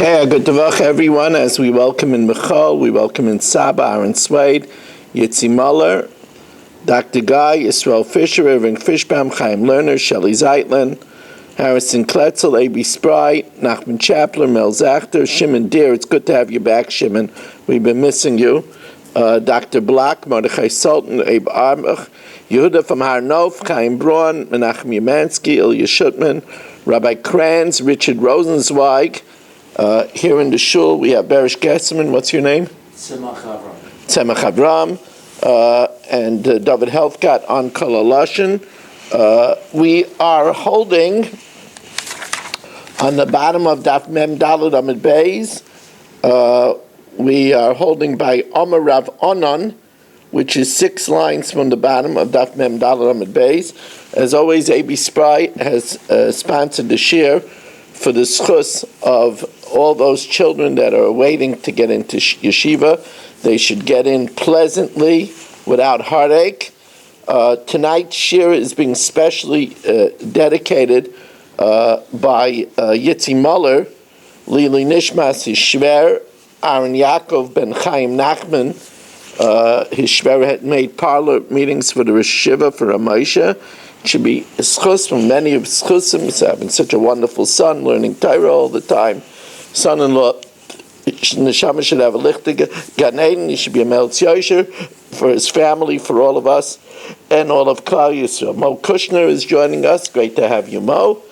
Okay, good Davach everyone. As we welcome in Michal, we welcome in Saba, Aaron Swade, Yitzi Muller, Dr. Guy, Yisrael Fisher, Irving Fishbaum, Chaim Lerner, Shelley Zeitlin, Harrison Kletzel, A.B. Spry, Nachman Chapler, Mel Zachter, Shimon Deer. It's good to have you back, Shimon. We've been missing you. Dr. Block, Mordechai Sultan, Abe Armach, Yehuda from Har Nof, Chaim Braun, Menachem Yemansky, Ilya Shutman, Rabbi Kranz, Richard Rosenzweig. Here in the shul, we have Berish Gesserman. What's your name? Tzemach Avram. And David Helfgott on Kalalashin. We are holding on the bottom of Daf Mem Daled Amid Beis. We are holding by Omer Rav Onan, which is 6 lines from the bottom of Daf Mem Daled Amid Beis. As always, A.B. Spry has sponsored the shir for the schus of all those children that are waiting to get into yeshiva. They should get in pleasantly, without heartache. Tonight's shir is being specially dedicated by Yitzi Muller, Lili Nishmas, his shver, Aaron Yaakov ben Chaim Nachman. His shver had made parlor meetings for the Rosh Yeshiva for Ramosha. It should be a schus from many of schusim. He's having such a wonderful son, learning Torah all the time. Son-in-law, Neshama should have a lichtige Gan Eden. He should be a Meltz Yosher for his family, for all of us, and all of Klal Yisrael. Mo Kushner is joining us. Great to have you, Mo.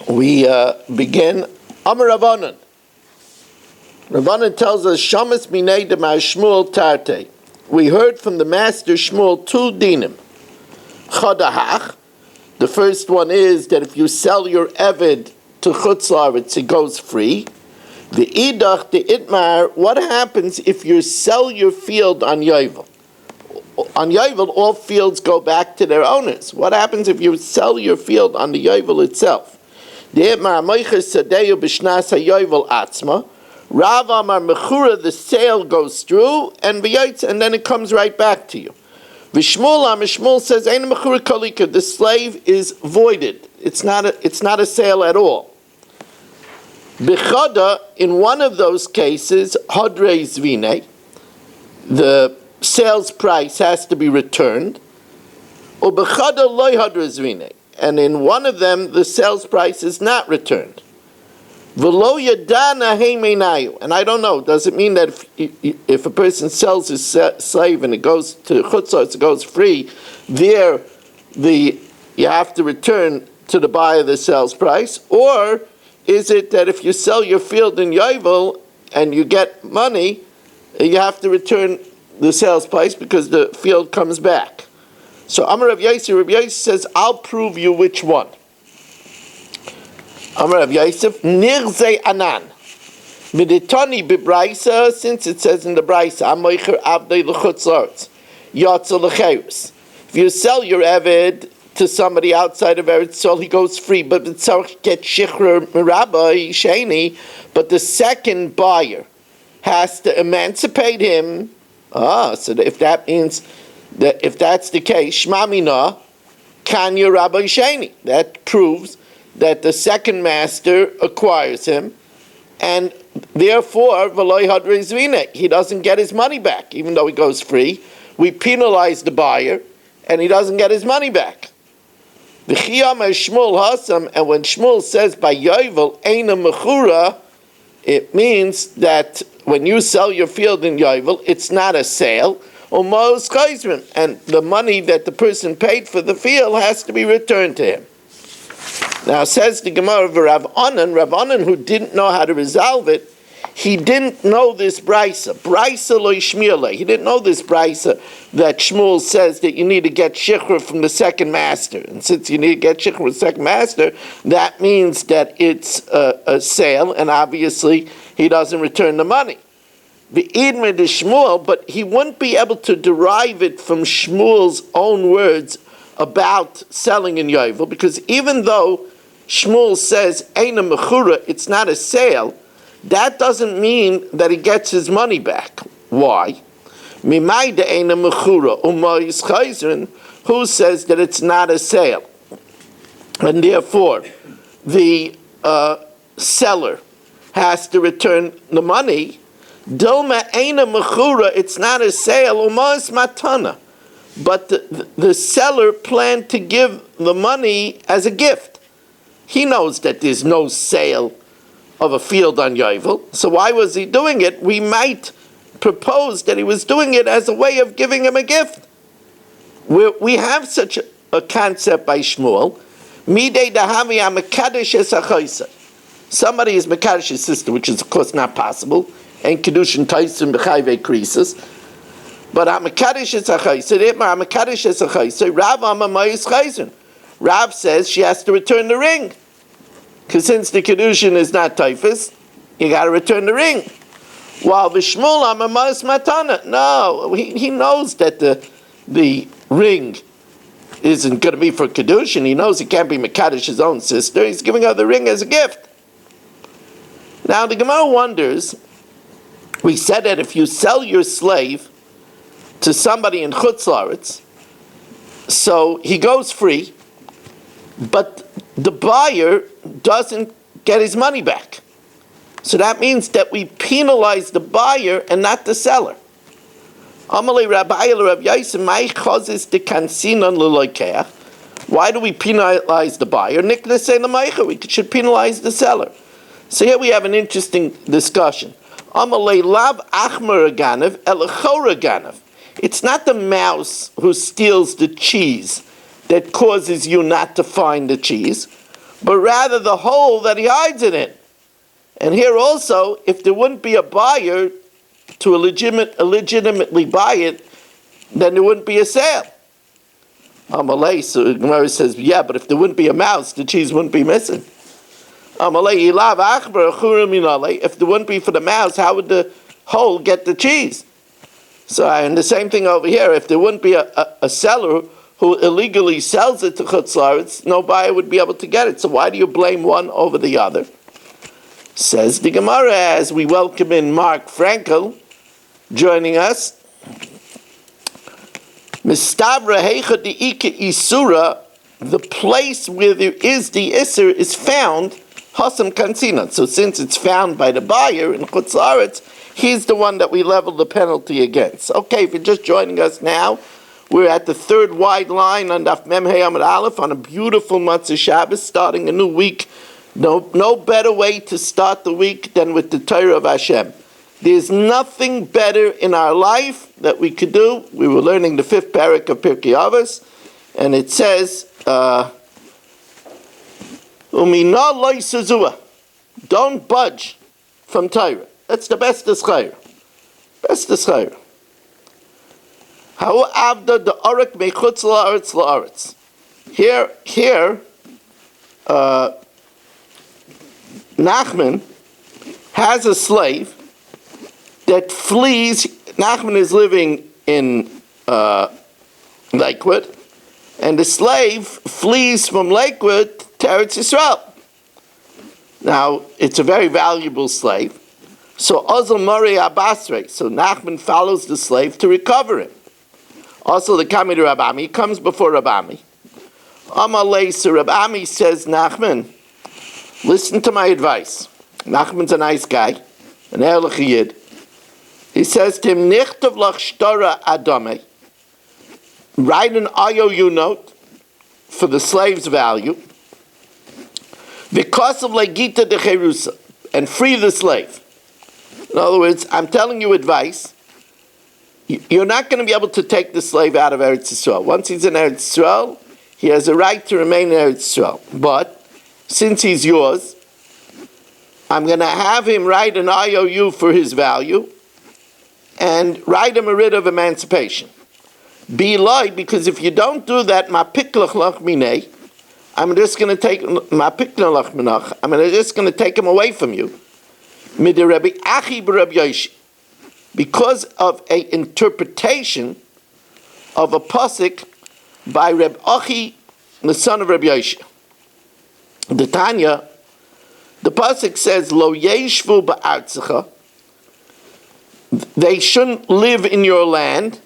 We begin. Amar Ravanan. Ravanan tells us, Shamas minei demar Shmuel tarte. We heard from the master Shmuel 2 dinim. Chodahach. The first one is that if you sell your Eved to Chutz La'aretz, it goes free. The Idach, the Itmar, what happens if you sell your field on Yovel? On Yovel, all fields go back to their owners. What happens if you sell your field on the Yovel itself? The Itmar, Moiches Sadeyu B'Shnas HaYovel Atzma. Rav Amar Mechura, the sale goes through, and then it comes right back to you. V'Shmuel says, "Ein mechura kolika." The slave is voided. It's not a sale at all. B'chada, in one of those cases, hadrei zvine, the sales price has to be returned. Or b'chada loy hadrei zvine, and in one of them, the sales price is not returned. V'lo yadana heimenayu, and I don't know. Does it mean that if a person sells his slave and it goes to chutzos, it goes free? There, you have to return to the buyer the sales price, or is it that if you sell your field in Yovel and you get money, you have to return the sales price because the field comes back? So Amar Rav Yosef says, "I'll prove you which one." Amar Rav Yosef, Nirze Anan. Miditoni Bibraisa, since it says in the Braisa, Amoicher Avdei L'chutz La'aretz, Yotzel L'cheirus. If you sell your Eved to somebody outside of Eretz Yisrael, he goes free, but the tzarich gets shichrer mirabba sheni, but the second buyer has to emancipate him. So if that means that if that's the case, Shmamina, Kanya Rabbi Sheni. That proves that the second master acquires him, and therefore v'loy hadrei zvine, he doesn't get his money back, even though he goes free. We penalize the buyer, and he doesn't get his money back. V'chiyam Shmuel hasam, and when Shmuel says by Yovel eina mechura, it means that when you sell your field in Yovel, it's not a sale. Umos chayzrin, and the money that the person paid for the field has to be returned to him. Now says the Gemara of Rav Onan, who didn't know how to resolve it, he didn't know this brisa. Brisa lo yishmiele. He didn't know this brisa that Shmuel says that you need to get shichur from the second master. And since you need to get shichur from the second master, that means that it's a sale, and obviously he doesn't return the money. The idmer de Shmuel, but he wouldn't be able to derive it from Shmuel's own words about selling in Yovel, because even though Shmuel says eina mechura, it's not a sale, that doesn't mean that he gets his money back. Why? Mimai de eina mechura umayis chayzrin, who says that it's not a sale, and therefore the seller has to return the money, Dilma Eina Mechura, it's not a sale, Umas Matana. But the seller planned to give the money as a gift. He knows that there's no sale of a field on Yovel, so why was he doing it? We might propose that he was doing it as a way of giving him a gift. We have such a concept by Shmuel. Midei dahavi ha-mekadesh es ha-chaysa. Somebody is Mekadesh's sister, which is of course not possible, and Kedushin Taisim B'chayvei Krisis. But ha-mekadesh es ha-chaysa, ha-mekadesh es ha-chaysa, Rav Amamayis Chayzin. Rav says she has to return the ring. Because since the Kedushin is not Taifis, you got to return the ring. While Vishmul Amamayis Matana, no, he knows that the ring isn't going to be for Kedushin. He knows he can't be Mekadesh's own sister. He's giving her the ring as a gift. Now the Gemara wonders, we said that if you sell your slave to somebody in Chutz La'aretz, so he goes free, but the buyer doesn't get his money back. So that means that we penalize the buyer and not the seller. Why do we penalize the buyer? We should penalize the seller. So here we have an interesting discussion. It's not the mouse who steals the cheese that causes you not to find the cheese, but rather the hole that he hides it in. And here also, if there wouldn't be a buyer to legitimately buy it, then there wouldn't be a sale. Amalei, so Gemara says, yeah, but if there wouldn't be a mouse, the cheese wouldn't be missing. Amalei, if there wouldn't be for the mouse, how would the hole get the cheese? So, and the same thing over here, if there wouldn't be a seller who illegally sells it to Chutz La'aretz, no buyer would be able to get it. So why do you blame one over the other? Says the Gemara, as we welcome in Mark Frankel joining us. Mistavra heicha de'ika isura, the place where there is the isur is found hasam kansinan. So since it's found by the buyer in Chutz La'aretz, he's the one that we level the penalty against. Okay, if you're just joining us now, we're at the third wide line on Daf Mem Hey Amud Aleph on a beautiful Matzah Shabbos, starting a new week. No better way to start the week than with the Torah of Hashem. There's nothing better in our life that we could do. We were learning the 5th parak of Pirkei Avos, and it says, Umina loy sezua, don't budge from Torah. That's the best schayr. Best schayr. How avda the arak mechutz la'aretz la'aretz. Here, Nachman has a slave that flees. Nachman is living in Lakewood, and the slave flees from Lakewood to Eretz Yisrael. Now, it's a very valuable slave. So Ozal Mori Abasre. So Nachman follows the slave to recover him. Also, the Kami to Rabami comes before Rabami. Amalei, so Rabami says, Nachman, listen to my advice. Nachman's a nice guy, an Ehrlich Yid. He says to him, Nichtov lach shtora adame, write an IOU note for the slave's value, because of legita de cherusa, and free the slave. In other words, I'm telling you advice. You're not going to be able to take the slave out of Eretz Yisrael. Once he's in Eretz Yisrael, he has a right to remain in Eretz Yisrael. But since he's yours, I'm going to have him write an IOU for his value and write him a writ of emancipation. Be loy, because if you don't do that, I'm just going to take him away from you. Because of an interpretation of a pasuk by Reb Achi, the son of Reb Yoshi. The Tanya, the pasuk says, Lo yeshvu ba'artzecha, they shouldn't live in your land,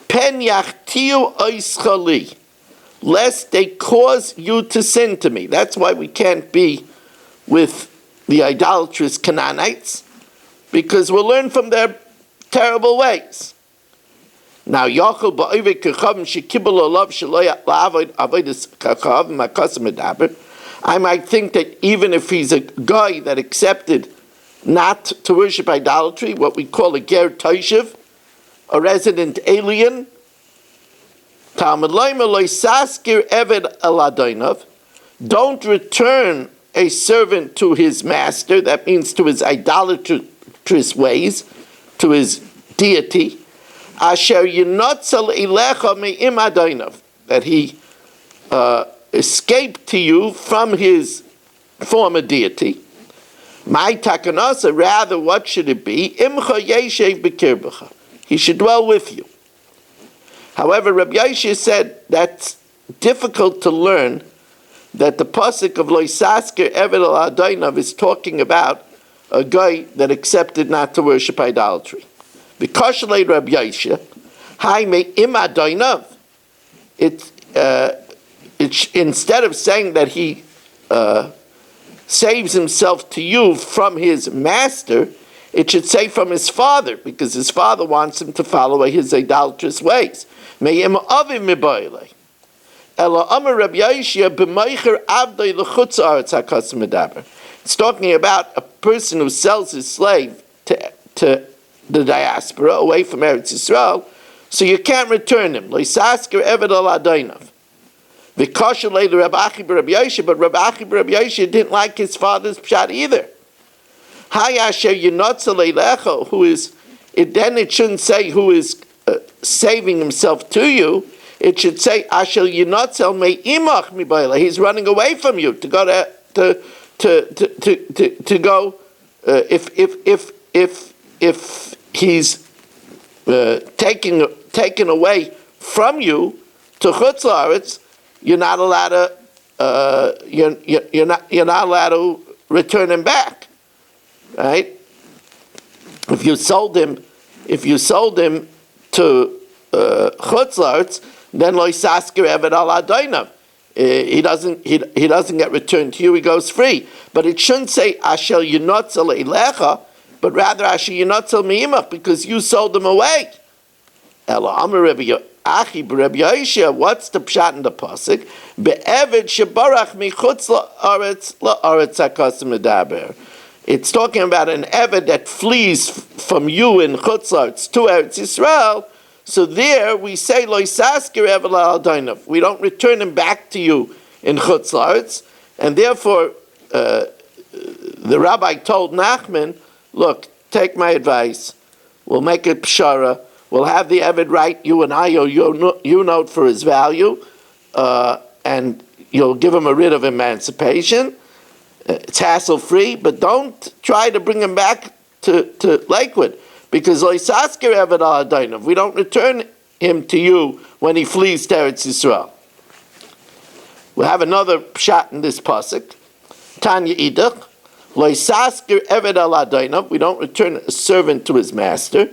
pen yachtiu oischali, lest they cause you to sin to me. That's why we can't be with the idolatrous Canaanites, because we'll learn from their terrible ways. Now, Yachol ba'oved kachavim shekibul olav shelo la'avod avodas kachavim hakasim medaber. I might think that even if he's a guy that accepted not to worship idolatry, what we call a ger toshev, a resident alien, Talmud Loimer lo saskir eved el adonav, don't return a servant to his master, that means to his idolatrous ways, to his deity, asher yinotzel ilecha me'im adonav, that he escaped to you from his former deity. My takanasa, rather, what should it be? Imcha yeshev b'kirbecha. He should dwell with you. However, Rabbi Yoshe said that's difficult to learn, that the pasuk of Lo Sasker Eved Al Adonav is talking about a guy that accepted not to worship idolatry. Because Rabbi Yoshe, Hai Me Im Adonav, instead of saying that he saves himself to you from his master, it should say from his father, because his father wants him to follow his idolatrous ways. Me'im avim mibayle. Ela amar Rabbi Yoshe b'meicher avdei l'chutz haaretz hakasim medaber. It's talking about a person who sells his slave to the diaspora, away from Eretz Yisrael, so you can't return him. Lo yisasker eved al adonav. V'kosher le'le Rabbi Achi b'Rabbi Yoshe, but Rabbi Achi b'Rabbi Yoshe didn't like his father's pshat either. Hayasher yinotzel eilecha, who is, then it shouldn't say who is saving himself to you. It should say asher yinotzel me'imach mibayla. He's running away from you to go to go. If he's taken away from you to Chutz La'aretz, you're not allowed to you're not allowed to return him back, right? If you sold him to Chutz La'aretz, then Lo Sasker Eved Al Adonav. He doesn't get returned to you. He goes free. But it shouldn't say Asher Yinotzel Eilecha, but rather Asher Yinotzel Me'imach, because you sold him away. Ela Amar Rabbi Achi b'Rabbi Yoshe, what's the pshat in the pasuk? Be'eved shebarach michutz la'aretz hakasim medaber. It's talking about an eved that flees from you in Chutz La'aretz to Eretz Yisrael. So there we say Lo Yisasker Eved Al Adonav. We don't return him back to you in Chutz La'aretz, and therefore the rabbi told Nachman, look, take my advice. We'll make it pshara. We'll have the Eved write you an IOU note for his value, and you'll give him a writ of emancipation. It's hassle-free, but don't try to bring him back to Lakewood, because Lo Yisasker Eved Al Adonav, we don't return him to you when he flees to Eretz Yisrael. We'll have another pshat in this pasuk. Tanya Idach, Lo Yisasker Eved Al Adonav, we don't return a servant to his master.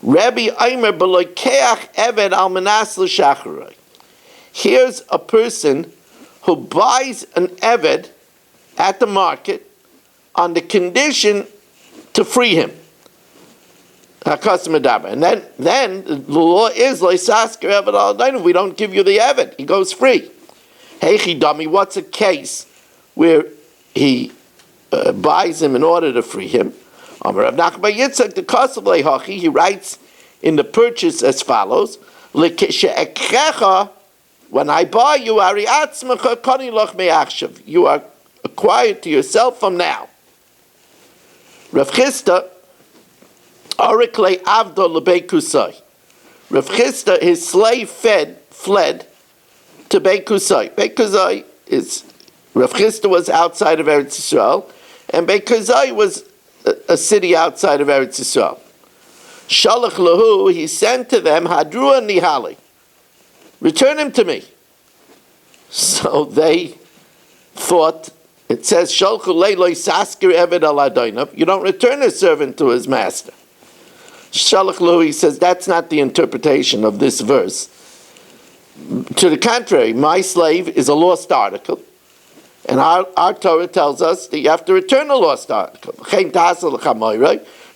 Rabbi Aimer b'loikeach eved al manas l'shacharoi. Here's a person who buys an eved at the market on the condition to free him. And then the law is lo yisasker eved al adonav. We don't give you the eved; he goes free. Heichi dami, what's a case where he buys him in order to free him? He writes in the purchase as follows: when I buy you, you are acquired to yourself from now. Rav Chisda, Orikle Avdo Lebekusai. Rav Chisda, his slave fled to Bekusai. Bekusai is, Rav Chisda was outside of Eretz Yisrael, and Bekusai was a city outside of Eretz Yisrael. Shalach lahu, he sent to them, Hadrua Nihali, return him to me. So they thought, it says, Shalchu leiloi sasker eved al adonav, you don't return a servant to his master. Shalach lahu, he says, that's not the interpretation of this verse. To the contrary, my slave is a lost article, and our Torah tells us that you have to return a lost article.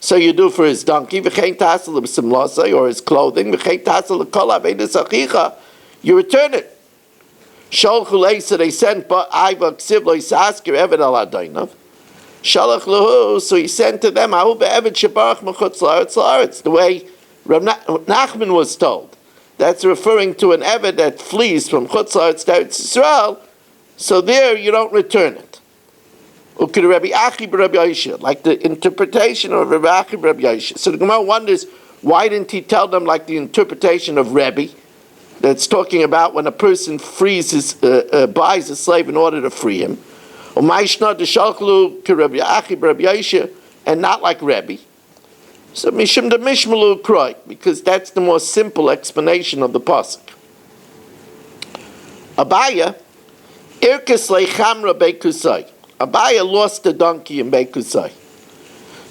So you do for his donkey, or his clothing, you return it. So they sent so he sent to them the way Rav Nachman was told. That's referring to an Eved that flees from Chutz La'aretz to Eretz Yisrael, so there you don't return it. Like the interpretation of Rabbi Achi Rabbi Yosha. So the Gemara wonders, why didn't he tell them like the interpretation of Rebbe, that's talking about when a person buys a slave in order to free him, and not like Rebbe. So Mishum de Mishmalu Kroi, because that's the more simple explanation of the pasuk. Abaya, Irkes Lechamra Beikusai. Abaya lost the donkey in Beikusai.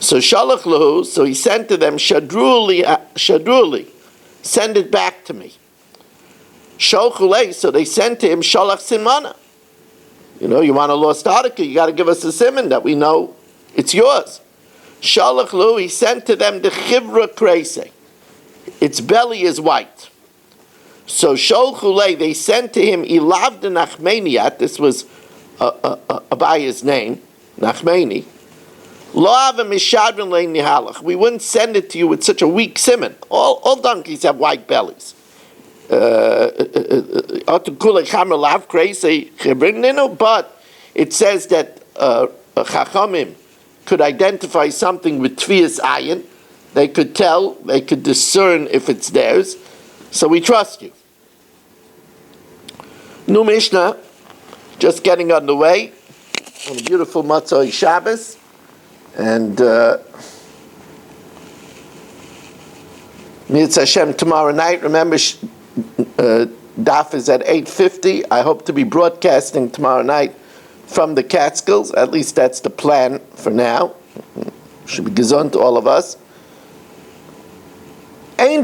So Shalach Lahu, so he sent to them, Shadruli, send it back to me. Sholchulei, so they sent to him Shalach Simana. You want a lost article, you got to give us a simon that we know it's yours. Shalach Lu, he sent to them the chivra kreise. Its belly is white. So Sholchulei, they sent to him Ilav de Nachmaniat. This was Abaya's name, Nachmani. We wouldn't send it to you with such a weak simon. All donkeys have white bellies. But it says that Chachamim could identify something with Tvias Ayin. They could tell, they could discern if it's theirs. So we trust you. New Mishnah, just getting underway on a beautiful Matzah Shabbos. And Mirz Hashem tomorrow night. Remember, Daf is at 8:50. I hope to be broadcasting tomorrow night from the Catskills. At least that's the plan for now. Should be gesund to all of us. We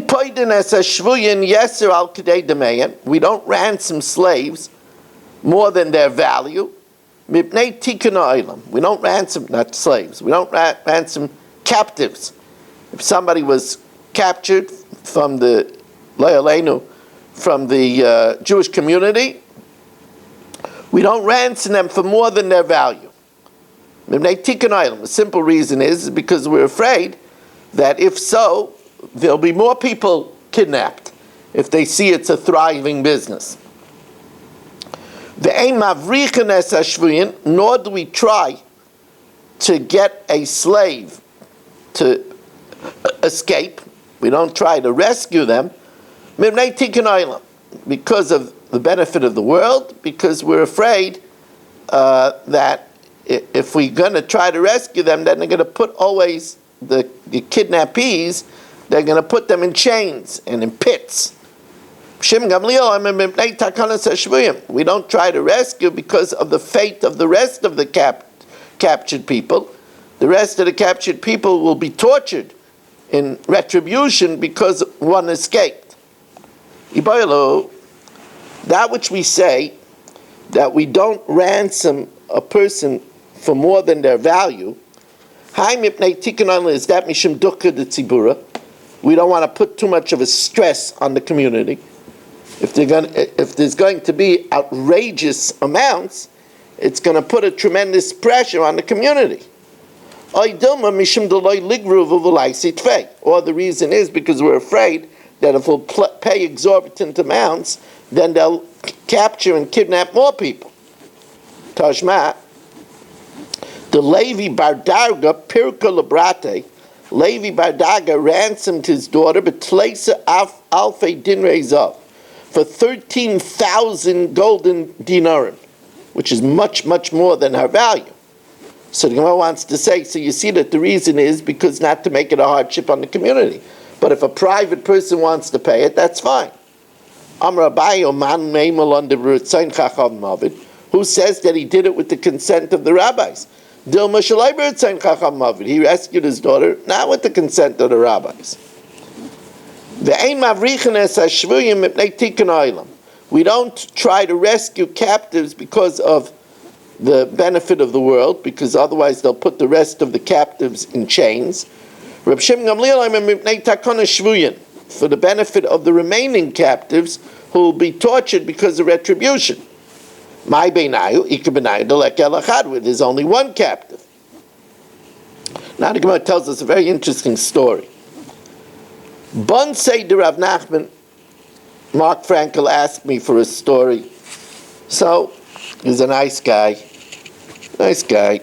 don't ransom slaves more than their value. We don't ransom, not slaves, we don't ransom captives. If somebody was captured from the Jewish community, we don't ransom them for more than their value. The simple reason is because we're afraid that if so, there'll be more people kidnapped if they see it's a thriving business. Nor do we try to get a slave to escape. We don't try to rescue them because of the benefit of the world, because we're afraid that if we're going to try to rescue them, then they're going to put always the kidnappees, they're going to put them in chains and in pits. We don't try to rescue because of the fate of the rest of the captured people. The rest of the captured people will be tortured in retribution because one escaped. That which we say, that we don't ransom a person for more than their value, is that mishum dukkha de tzibura. We don't want to put too much of a stress on the community. If there's going to be outrageous amounts, it's going to put a tremendous pressure on the community. Or the reason is because we're afraid that if we'll pay exorbitant amounts, then they'll capture and kidnap more people. Tashma, the Levi Bar Darga Pirka Labrate, Levi Bar Darga ransomed his daughter, Betleisa Alfei Dinrei Zav, for 13,000 golden dinarim, which is much, much more than her value. So the Gemara wants to say, so you see that the reason is because not to make it a hardship on the community. But if a private person wants to pay it, that's fine. Who says that he did it with the consent of the rabbis? He rescued his daughter, not with the consent of the We don't try to rescue captives because of the benefit of the world, because otherwise they'll put the rest of the captives in chains. Reb Shimon Gamliel mipnei takana shvuyin, for the benefit of the remaining captives who will be tortured because of retribution. My beinayu, ika beinayu, delek elachad, where there's only one captive. Now the Gemara tells us a very interesting story. Bonsei de Rav Nachman, Mark Frankel asked me for a story. So, he's a nice guy. Nice guy.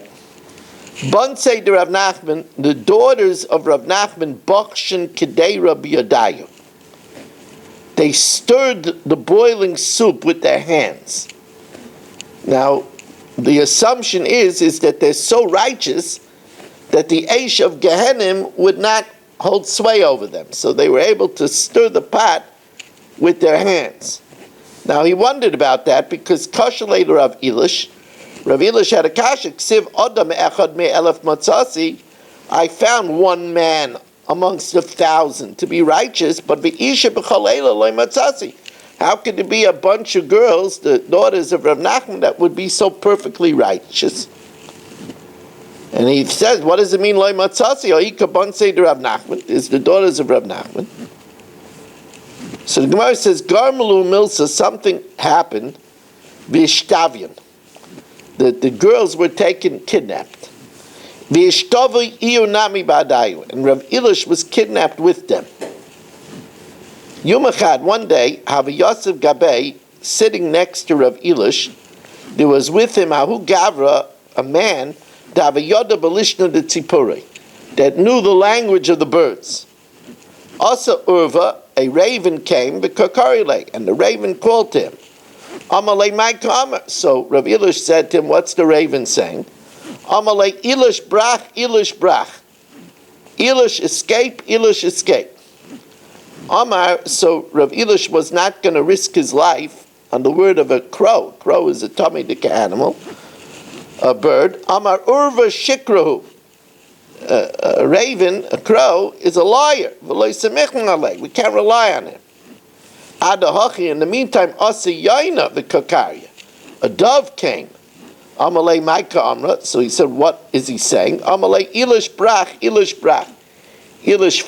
Bonsei de Rav Nachman, the daughters of Rav Nachman, Bakshin Kedei Rabbi Yadayu. They stirred the boiling soup with their hands. Now, the assumption is that they're so righteous that the Eish of Gehenim would not hold sway over them. So they were able to stir the pot with their hands. Now he wondered about that because Kasha later Rav Elish had a kasha, Ksiv Adam Echad Me'elef Matzasi, I found one man amongst 1,000 to be righteous, but Be'isha B'chalela Loi Matzasi. How could there be a bunch of girls, the daughters of Rav Nachman, that would be so perfectly righteous? And he says, what does it mean, Loi Matzasi? Oika Bonsei de Rav Nachman, is the daughters of Rav Nachman. So the Gemara says, Garmalu Milsa, something happened, V'ishtavian. The girls were kidnapped. V'ishtavi iyunami ba'adayu, and Rav Elish was kidnapped with them. Yom Echad, one day, Havi Yosef Gabei, sitting next to Rav Elish, there was with him Ahu Gavra, a man, that knew the language of the birds. Also Urva, a raven came, and the raven called to him. Amalei my kamer. So Rav Elish said to him, what's the raven saying? Amalei Elish brach, Elish brach. Elish escape, Elish escape. Amar, so Rav Elish was not going to risk his life on the word of a crow. Crow is a Talmudic animal, a bird. Amar urva shikrahu. A raven, a crow, is a liar. We can't rely on him. Adahachi, in the meantime, asa yaina v'kakaria. A dove came. Amalei maika amra. So he said, what is he saying? Amalei Elish brach, Elish brach. Elish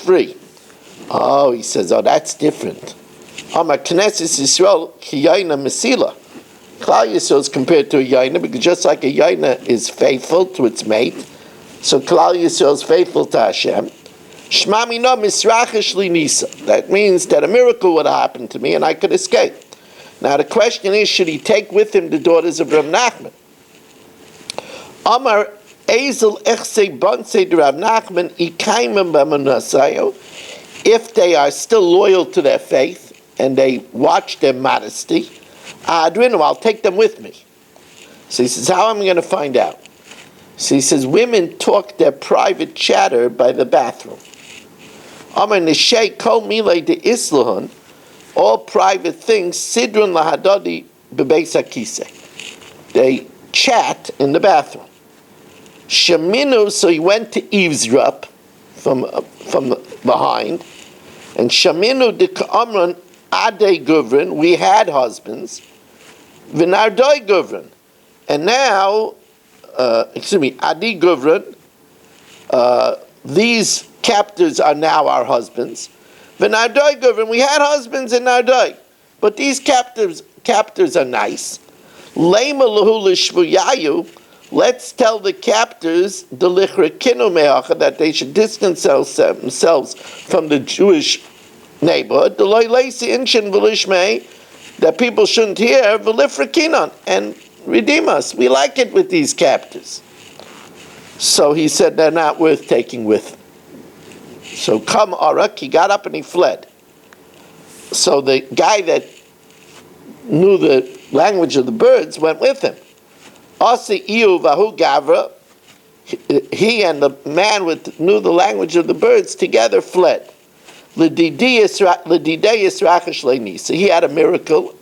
free. Oh, he says, oh, that's different. Amar Knesset Yisrael ki yaina mesila. Klal Yisrael is compared to a yaina because just like a yaina is faithful to its mate, so Klal Yisrael is faithful to Hashem. Shmami no misrachish li nisa. That means that a miracle would happen to me and I could escape. Now the question is, should he take with him the daughters of Rav Nachman? Amar Ezel echse bonse de Rav Nachman ikaimim b'manasayo. If they are still loyal to their faith and they watch their modesty, I'll take them with me. So he says, how am I going to find out? So he says, women talk their private chatter by the bathroom. Amar Nishei kol milei de islahun, all private things, sidrun lahadadi bebeis hakise. They chat in the bathroom. Shaminu, so he went to eavesdrop from behind. And Shaminu de Ka'amran Ade Guvrin, we had husbands, Vinardoi Guvrin. And now, Adi Guvrin, these captors are now our husbands. Vinardoi Guvrin, we had husbands in Nardoi. But these captors are nice. Lema Lahu Lishvuyayu, let's tell the captors that they should distance themselves from the Jewish neighborhood. That people shouldn't hear and redeem us. We like it with these captors. So he said they're not worth taking with. So come Arak, he got up and he fled. So the guy that knew the language of the birds went with him. Asi Iu Vahu Gavra, he and the man who knew the language of the birds together fled. So he had a miracle.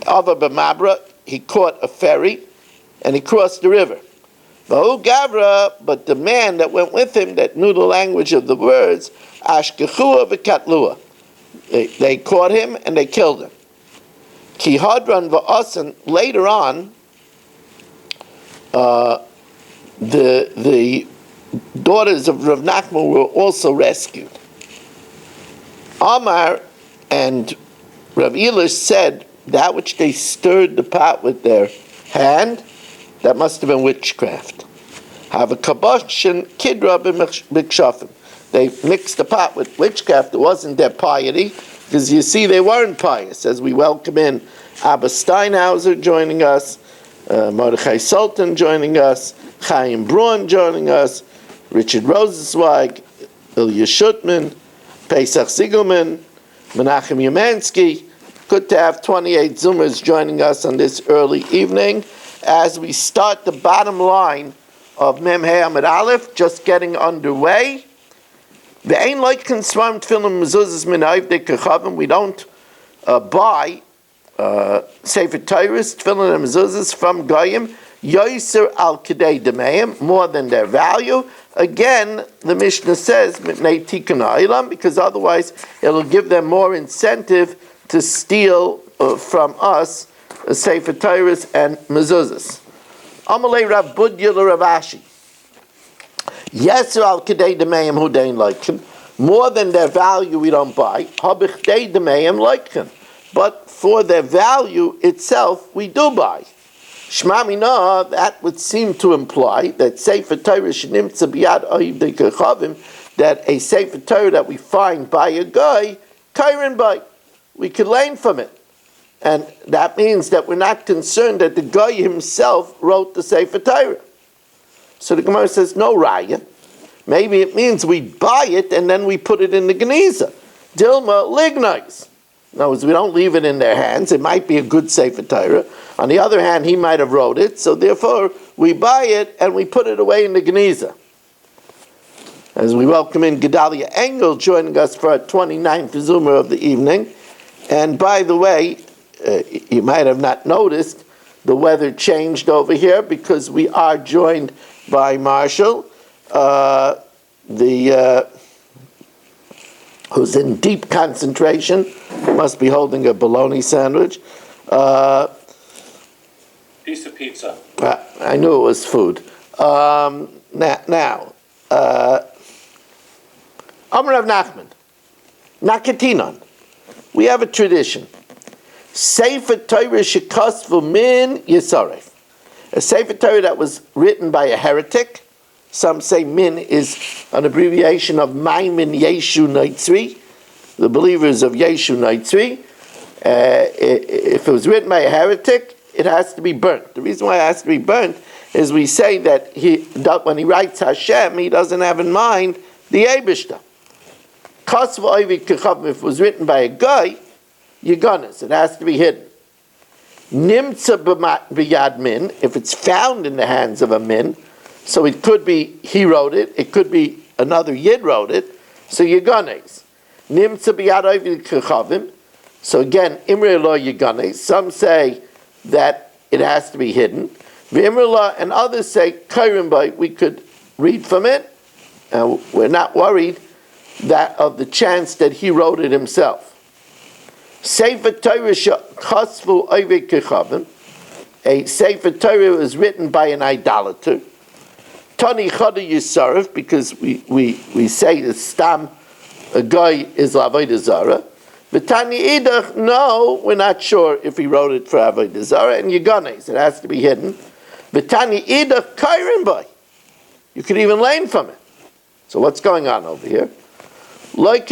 Ava B'mabra, he caught a ferry and he crossed the river. Vahu Gavra, but the man that went with him that knew the language of the birds, Ashkechua V'katlua, They caught him and they killed him. Ki hadran va'asan, later on, the daughters of Rav Nachman were also rescued. Amar and Rav Elish said that which they stirred the pot with their hand, that must have been witchcraft. Have a kabashin kidra b'mikshafim. They mixed the pot with witchcraft. It wasn't their piety, because you see they weren't pious. As we welcome in Abba Steinhauser joining us, Mordechai Sultan joining us, Chaim Braun joining us, Richard Rosenzweig, Ilya Shutman, Pesach Siegelman, Menachem Yemansky. Good to have 28 Zoomers joining us on this early evening as we start the bottom line of Mem Hey Amid Aleph, just getting underway. We don't buy Sefer Torahs, Tefillin and Mezuzahs from Goyim, Yoiser al Kedei Demeim, more than their value. Again, the Mishnah says, because otherwise it'll give them more incentive to steal from us Sefer Torahs and Mezuzahs. Amalei Rav Budya Rav Ashi. Yeser al Kedei Demeim hu dein leichen. More than their value we don't buy. Habich dei Demeim leichen. But for their value itself, we do buy. Shma mina, that would seem to imply that Sefer Torah shenimtza biyad oiv de kechavim, that a Sefer Torah that we find by a guy, kairin by, we could learn from it. And that means that we're not concerned that the guy himself wrote the Sefer Torah. So the Gemara says, no raya. Maybe it means we buy it and then we put it in the Geniza. Dilma lignais. In other words, we don't leave it in their hands. It might be a good Sefer Torah. On the other hand, he might have wrote it, so therefore we buy it and we put it away in the Geniza. As we welcome in Gedalia Engel joining us for our 29th Zoomer of the evening. And by the way, you might have not noticed, the weather changed over here because we are joined by Marshall, who's in deep concentration, must be holding a bologna sandwich. Piece of pizza. I knew it was food. Now, Amar Rav Nachman, Nakatinon. We have a tradition. Sefer Torah shekasvu min Yisaref. A Sefer Torah that was written by a heretic. Some say min is an abbreviation of Maimin Yeshu Noitzri, the believers of Yeshu Noitzri. If it was written by a heretic, it has to be burnt. The reason why it has to be burnt is we say that when he writes Hashem, he doesn't have in mind the Eibishter. If it was written by a guy, Yiganis, it has to be hidden. Nimtza b'yad min, if it's found in the hands of a min, so it could be he wrote it, it could be another Yid wrote it, so Yiganis. Nimtza b'yad oivid kechavim, so again, Imre lo Yiganis. Some say that it has to be hidden. V'imre lo, and others say, Kairim by, we could read from it, and we're not worried that of the chance that he wrote it himself. Sefer Torah chasvu oived kechavim. A Sefer Torah was written by an idolater. Tani chada yisaref, because we say that stam a guy is avodah zara. But Tani idach, no, we're not sure if he wrote it for avodah zara. And Yiganes, it has to be hidden. But Tani idach kairin by. You could even learn from it. So what's going on over here? Like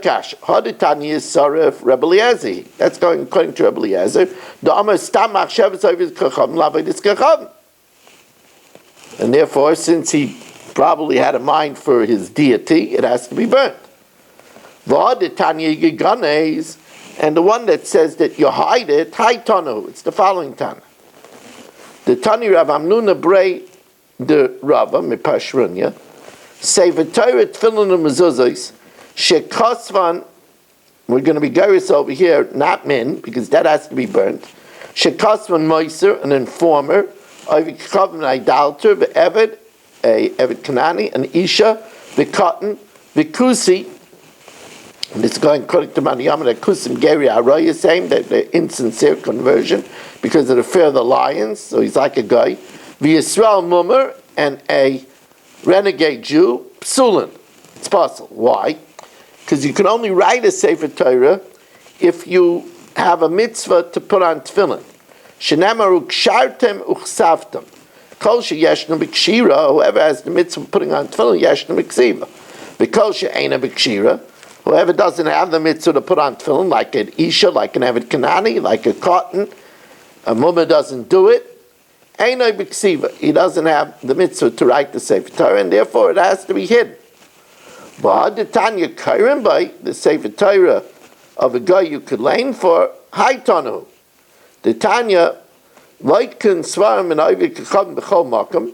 Ash, Haditani is Sarif Rebbe Eliezer. That's going according to Rebbe Eliezer. The Amar Stam Machshavas Ovid Kacham Lavadis Kacham. And therefore, since he probably had a mind for his deity, it has to be burnt. V'Haditani Giganes, and the one that says that you hide it, Haitanu. It's the following Tana. The Tani Rav Amnuna Brei the Rava Mipashrunya. Sefer Torah Tefillin and Mezuzahs. Shekosvan, we're going to be Garis over here, not min, because that has to be burnt. Shekosvan Moiser, an informer, Ovikchav, an idolater, Eved, a Eved Kanani, an Isha, V'Katan, V'Kusi, And it's going according to Maniyam that Kusim Geri Araya, saying that the insincere conversion because of the fear of the lions, so he's like a guy. V'Yisrael Mummer, and a renegade Jew, Psulin. It's possible. Why? Because you can only write a Sefer Torah if you have a mitzvah to put on tefillin. Shenemaru kshartem uchsavtem. Kol sheyeshna b'kshira, whoever has the mitzvah of putting on tefillin, yeshna b'ksiva. V'kol she'ena b'kshira, whoever doesn't have the mitzvah to put on tefillin, like an Isha, like an Eved Kanani, like a cotton, a mumma doesn't do it, Einoi b'ksiva. He doesn't have the mitzvah to write the Sefer Torah, and therefore it has to be hidden. But the Tanya Kairim by the Sefer Torah of a guy you could lane for, Haitanu. The Tanya, Leitkin Svarim and Ivik Kacham B'chol Makam,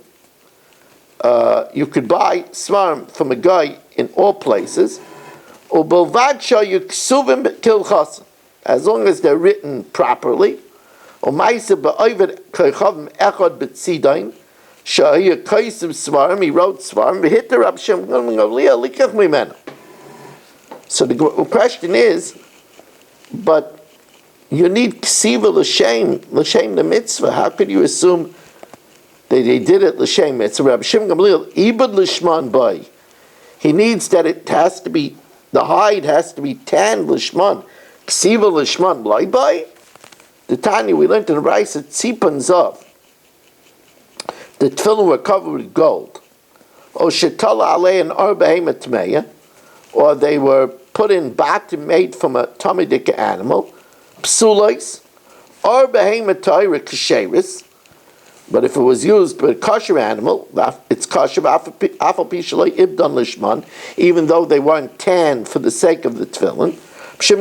you could buy Svarim from a guy in all places, as long as they're written properly. He wrote Svarim. So the question is, but you need ksiva l'shem the mitzvah. How could you assume that they did it l'shem mitzvah? Rabbi Shimon Gamliel ibad l'shman bay. He needs that it has to be, the hide has to be tanned l'shman. Ksiva l'shman b'lay bay. The Tanya we learned in the Brayso tzipan zav. The tefillin were covered with gold. O shetala alei an or behemoth tmeya, or they were put in batim made from a tamidik animal. Psulos, or behemoth Torah kasheris. But if it was used by a kosher animal, it's kosher afal pishalei ibdan lishman, even though they weren't tanned for the sake of the tefillin. So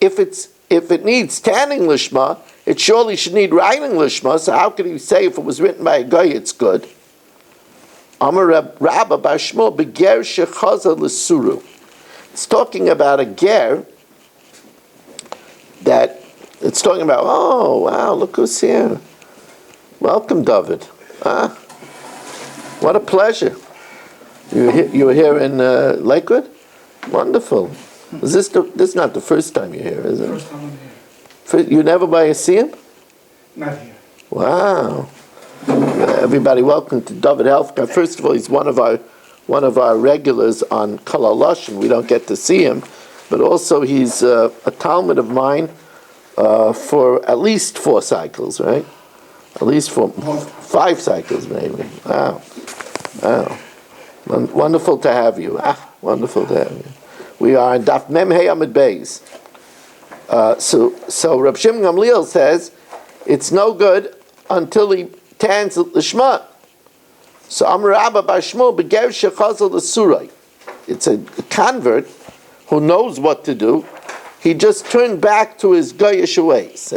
if it needs tanning lishma, it surely should need writing lishma. So how could he say if it was written by a guy it's good? It's talking about a ger that it's talking about. Oh wow! Look who's here. Welcome, David. What a pleasure. You were here in Lakewood? Wonderful. Is this is not the first time you're here, is it? First time I'm here. You never by see him? Not here. Wow. Everybody, welcome to David Helfka. First of all, he's one of our regulars on Kol HaLashon. We don't get to see him, but also he's a Talmud of mine for at least 4 cycles, right? At least 5 cycles, maybe. Wow. Wonderful to have you. Wonderful to have you. We are in Daf Mem Hey Amud Beis. So Reb Shimon Gamliel says it's no good until he tans the Shema. So Amar Abba Bashmo beger shechazal l'suray. It's a convert who knows what to do. He just turned back to his goyish ways.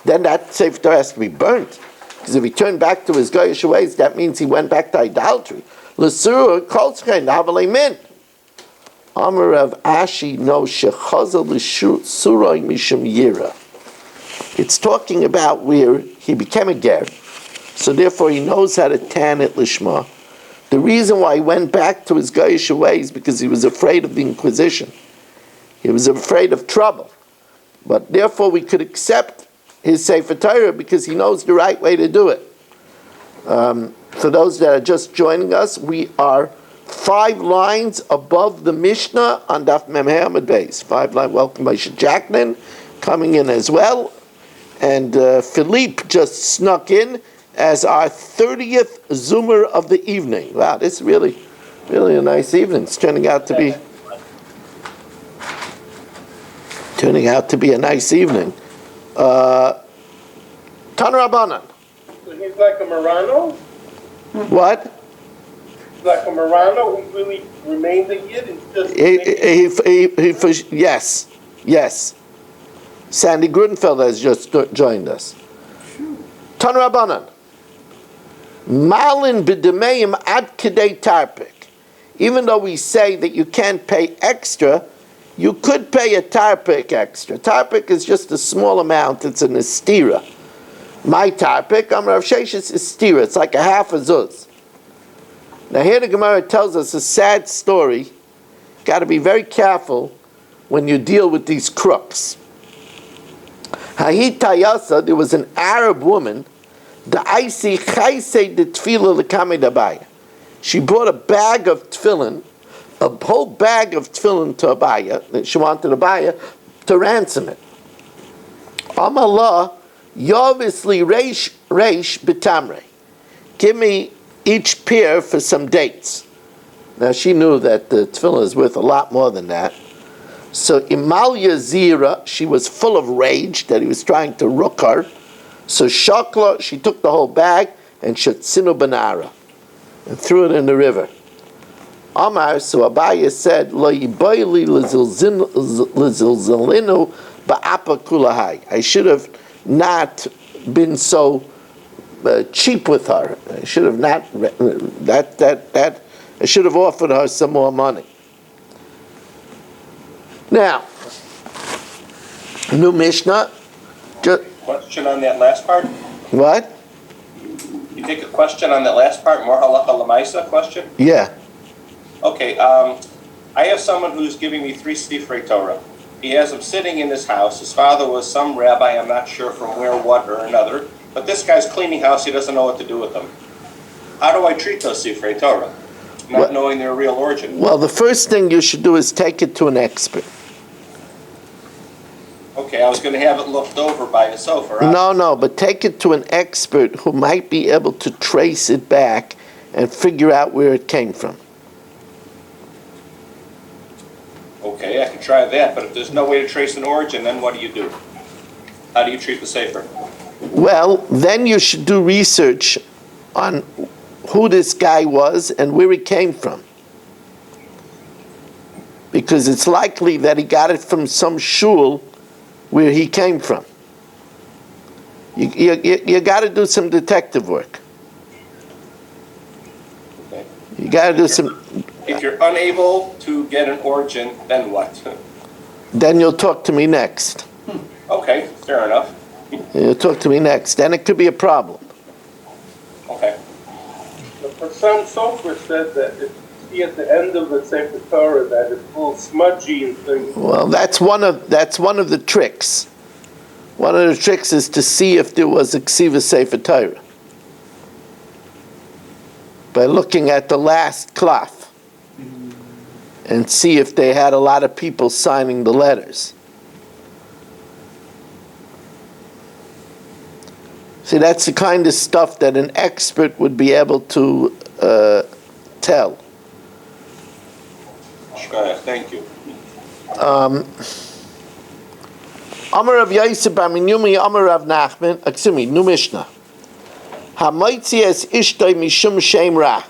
Then that Sefer Torah has to be burnt. Because if he turned back to his goyish ways, that means he went back to idolatry. L'surah kolzchein havalei min. Amar Rav Ashi no shechazal l'suray mishum yira. It's talking about where he became a ger, so therefore he knows how to tan it lishma. The reason why he went back to his goyish ways because he was afraid of the Inquisition. He was afraid of trouble. But therefore we could accept his Sefer Torah because he knows the right way to do it. For those that are just joining us, we are 5 lines above the Mishnah on Daf Mem Hey Amud Beis. 5 lines. Welcome by Jacqueline coming in as well. And Philippe just snuck in as our 30th Zoomer of the evening. Wow, this is really, really a nice evening. It's turning out to be a nice evening. Tan Rabbanan. He's like a Marano? What? He's like a Marano who really remained a Yid and just... Yes. Sandy Grudenfeld has just joined us. Tan Rabbanan. Malin b'demeim ad kedei tarpik. Even though we say that you can't pay extra, you could pay a tarpik extra. Tarpik is just a small amount. It's an estira. My tarpik, Rav Sheshes estira. It's like a half a zuz. Now here the Gemara tells us a sad story. Got to be very careful when you deal with these crooks. Hahitayasa, there was an Arab woman, the Aisi Chaise de Tefillah Lekame Dabaya. She brought a bag of tefillin, a whole bag of tefillin to Abaya, that she wanted Abaya to ransom it. Amallah, Yovisli Reish Bitamre. Give me each pair for some dates. Now she knew that the tefillin is worth a lot more than that. So Imalya Zira, she was full of rage that he was trying to rook her. So Shakla, she took the whole bag and Shatsinu Banara and threw it in the river. Amar, so Abaya said, Lo yibayli lezilzilinu ba'apa kulahai. I should have not been so cheap with her. I should have not, I should have offered her some more money. Now, new Mishnah. Question on that last part? What? You take a question on that last part, more halacha lemaisa question? Yeah. Okay, I have someone who's giving me 3 Sifrei Torah. He has them sitting in his house. His father was some rabbi, I'm not sure from where, what, or another. But this guy's cleaning house, he doesn't know what to do with them. How do I treat those Sifrei Torah, not knowing their real origin? Well, the first thing you should do is take it to an expert. Okay, I was going to have it looked over by a sofa, right? No, but take it to an expert who might be able to trace it back and figure out where it came from. Okay, I can try that, but if there's no way to trace an origin, then what do? How do you treat the sefer? Well, then you should do research on who this guy was and where he came from. Because it's likely that he got it from some shul where he came from. You got to do some detective work. Okay. You got to do some... If you're unable to get an origin, then what? Then you'll talk to me next. Okay, fair enough. You'll talk to me next. Then it could be a problem. Okay. For some software said that if you see at the end of the Sefer Torah that it's all smudgy and things. Well, that's one of the tricks. One of the tricks is to see if there was a Ksiva Sefer Torah by looking at the last klaf and see if they had a lot of people signing the letters. See, that's the kind of stuff that an expert would be able to tell. Thank you. Amar Rav Yosef bar Minyumi, Amar Rav Nachman, new Mishnah. Hamaitzi es ishtoi mishum shem ra.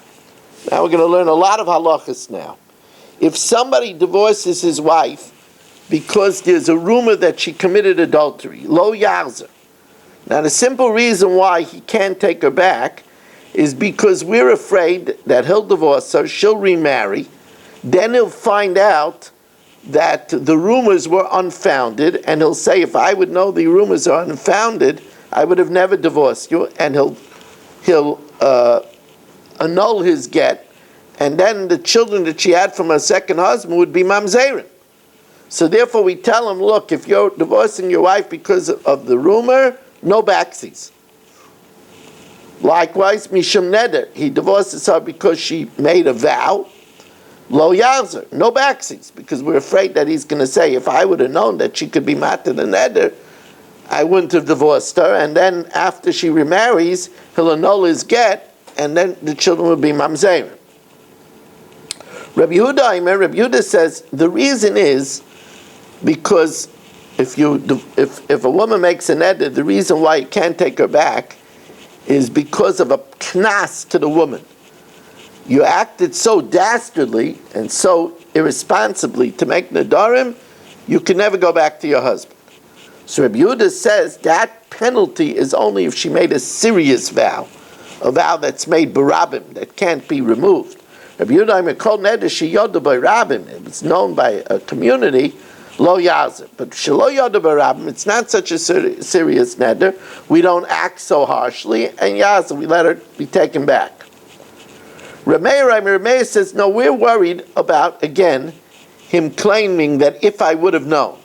Now we're going to learn a lot of halachas now. If somebody divorces his wife because there's a rumor that she committed adultery, lo yarzer. Now the simple reason why he can't take her back is because we're afraid that he'll divorce her, she'll remarry, then he'll find out that the rumors were unfounded, and he'll say, if I would know the rumors are unfounded, I would have never divorced you, and he'll annul his get, and then the children that she had from her second husband would be mamzerin. So therefore we tell him, look, if you're divorcing your wife because of the rumor, no backsies. Likewise, mishum neder, he divorces her because she made a vow, lo yarzer, no backsies, because we're afraid that he's going to say, if I would have known that she could be mated and neder, I wouldn't have divorced her, and then after she remarries, he'll annul his get, and then the children will be mamzerim. Rabbi Yehuda says the reason is because if a woman makes an neder, the reason why you can't take her back is because of a knas to the woman. You acted so dastardly and so irresponsibly to make nedarim, you can never go back to your husband. So Rabbi Yehuda says that penalty is only if she made a serious vow, a vow that's made barabim, that can't be removed. Rabbi Yehuda called neder sheyoda barabim. It was known by a community, lo yazer. But shelo yoda barabim, it's not such a serious neder. We don't act so harshly, and yazer, we let her be taken back. Rameir says, no, we're worried about, again, him claiming that if I would have known.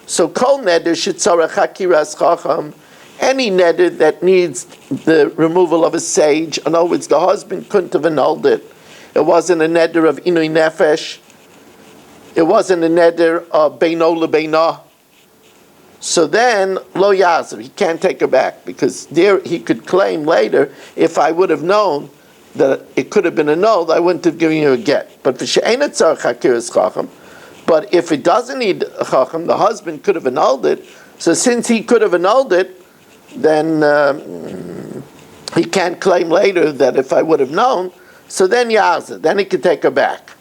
So kol neder shetzarech hakiras chacham, any neder that needs the removal of a sage, in other words, the husband couldn't have annulled it. It wasn't a neder of inui nefesh. It wasn't a neder of beino lebeina. So then, lo yazav, he can't take her back, because there he could claim later, if I would have known that it could have been annulled, I wouldn't have given you a get. But for she'enet tzarech hakiras chacham, but if it doesn't need a chacham, the husband could have annulled it. So since he could have annulled it, then he can't claim later that if I would have known. So then yaza, then he could take her back.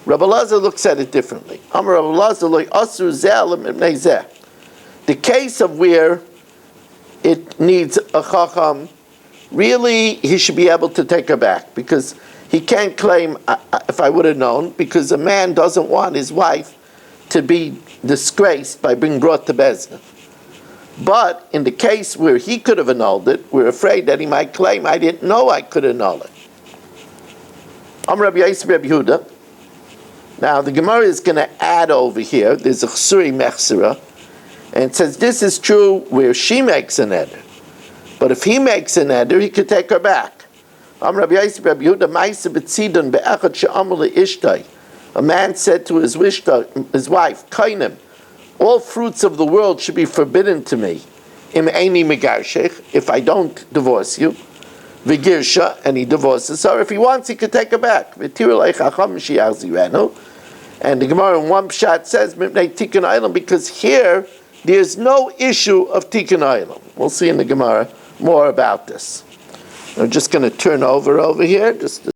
Rabbi Lazar looks at it differently. Amar Rabbi Lazar lo asur zeh l'mibnei zeh. The case of where it needs a chacham, really he should be able to take her back, because he can't claim if I would have known, because a man doesn't want his wife to be disgraced by being brought to Bezdin. But in the case where he could have annulled it, we're afraid that he might claim, I didn't know I could annul it. Rabbi Yosef Rabbi Yehuda. Now the Gemara is going to add over here, there's a chsuri mechsera, and it says this is true where she makes an eder. But if he makes an eder, he could take her back. Rabbi Yosef Rabbi Yehuda, Ma'aseh b'tzidon be'echad she'amar le'ishtay. A man said to his wife, Kainim, all fruits of the world should be forbidden to me. Im eini megarshech, if I don't divorce you. V'girsha, and he divorces her. If he wants, he could take her back. V'tirei chacham she'achzirenu. And the Gemara in one pshat says, Mipnei Tikkun Olam, because here, there's no issue of Tikkun Olam. We'll see in the Gemara more about this. I'm just going to turn over here, just